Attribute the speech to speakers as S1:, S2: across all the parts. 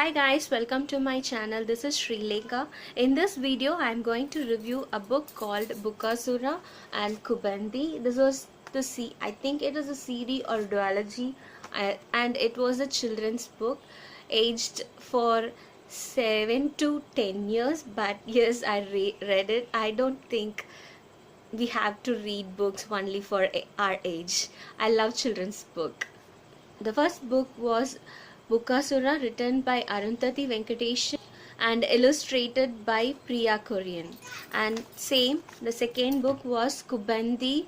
S1: Hi guys, welcome to my channel. This is Srilekha. In this video, I am going to review a book called Bukasura and Kubandi. This was I think it is a CD or duology, and it was a children's book, aged for 7 to 10 years. But yes, I read it. I don't think we have to read books only for our age. I love children's book. The first book was Bukasura, written by Arundhati Venkatesh and illustrated by Priya Korean. And same, the second book was Kubandi,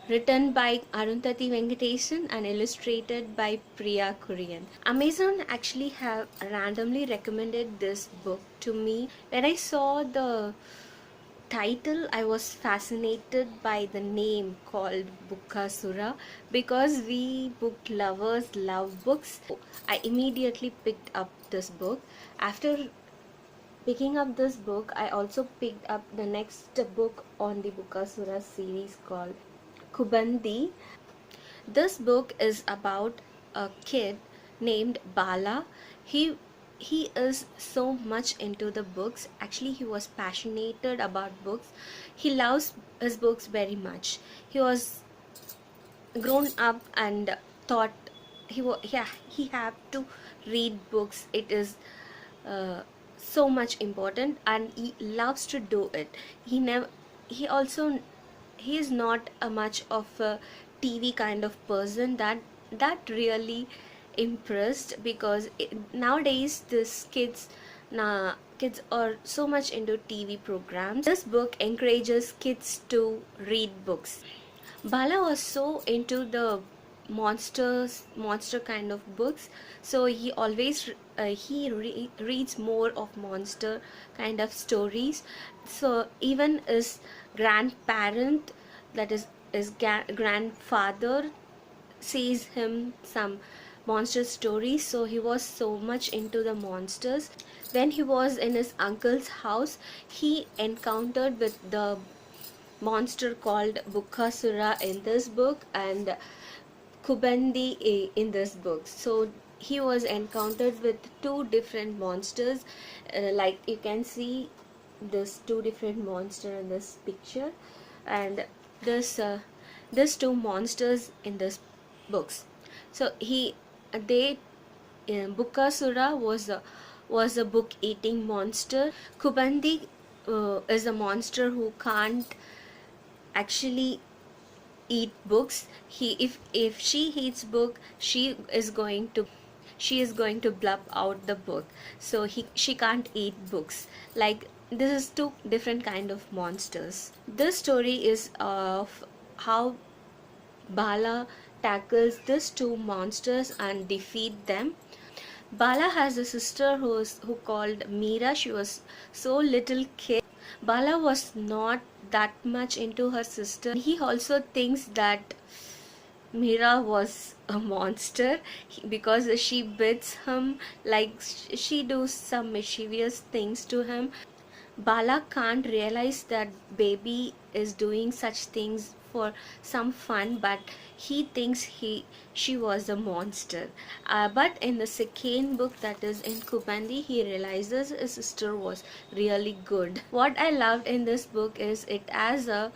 S1: written by Arundhati Venkatesh and illustrated by Priya Korean. Amazon actually have randomly recommended this book to me. When I saw the title, I was fascinated by the name called Bukasura because we book lovers love books. I immediately picked up this book. After picking up this book, I also picked up the next book on the Bukasura series called Kubandi. This book is about a kid named Bala. He is so much into the books. Actually, he was passionate about books. He loves his books very much. He was grown up and thought he had to read books. It is so much important, and he loves to do it. He is not a much of a TV kind of person. That really impressed because nowadays this kids are so much into TV programs. This book encourages kids to read books. Bala was so into the monster kind of books, so he always reads more of monster kind of stories. So even his grandparent, that is his grandfather, says him some monster stories, so he was so much into the monsters. When he was in his uncle's house, he encountered with the monster called Bukasura in this book and Kubandi in this book. So he was encountered with two different monsters, like you can see this two different monster in this picture, and this two monsters in this books. So Bukasura was a book eating monster. Kubandi is a monster who can't actually eat books. If she eats book, she is going to blub out the book. So she can't eat books. Like, this is two different kind of monsters. This story is of how Bala tackles these two monsters and defeat them. Bala has a sister who called Meera. She was so little kid. Bala was not that much into her sister. He also thinks that Meera was a monster because she beats him, like she does some mischievous things to him. Bala can't realize that baby is doing such things for some fun, but he thinks she was a monster. But in the second book, that is in Kubandi, he realizes his sister was really good. What I loved in this book is it has a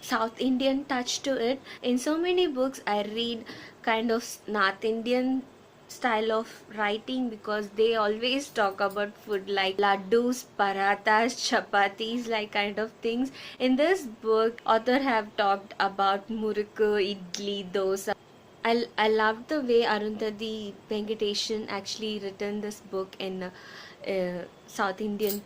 S1: South Indian touch to it. In so many books, I read kind of North Indian style of writing because they always talk about food like laddus, parathas, chapatis, like kind of things. In this book, author have talked about murukku, idli, dosa. I loved the way Arundhati Venkatesh actually written this book in South Indian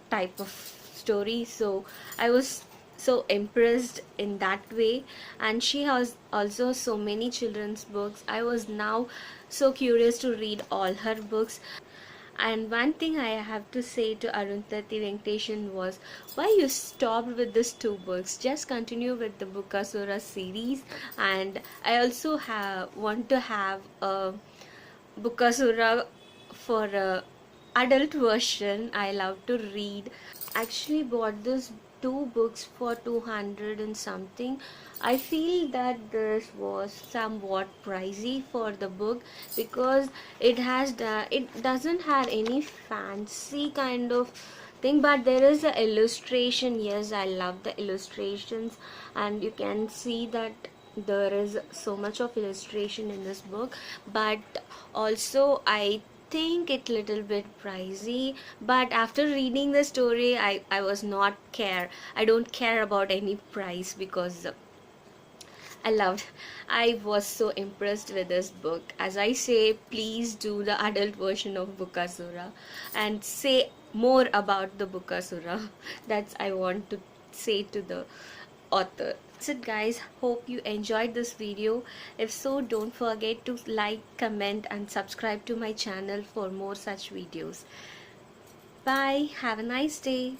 S1: type of story. So I was so impressed in that way, and she has also so many children's books. I was now so curious to read all her books. And one thing I have to say to Arundhati Venkatesh was, why you stopped with these two books? Just continue with the Bukasura series. And I also want to have a Bukasura for a adult version. I love to read. Actually bought this two books for 200 and something. I feel that this was somewhat pricey for the book, because it doesn't have any fancy kind of thing, but there is a illustration. Yes, I love the illustrations, and you can see that there is so much of illustration in this book. But also I think it little bit pricey, but after reading the story, I was not care. I don't care about any price, because I was so impressed with this book. As I say, please do the adult version of Bukasura and say more about the Bukasura. That's I want to say to the author. That's it, guys. Hope you enjoyed this video. If so, don't forget to like, comment and subscribe to my channel for more such videos. Bye. Have a nice day.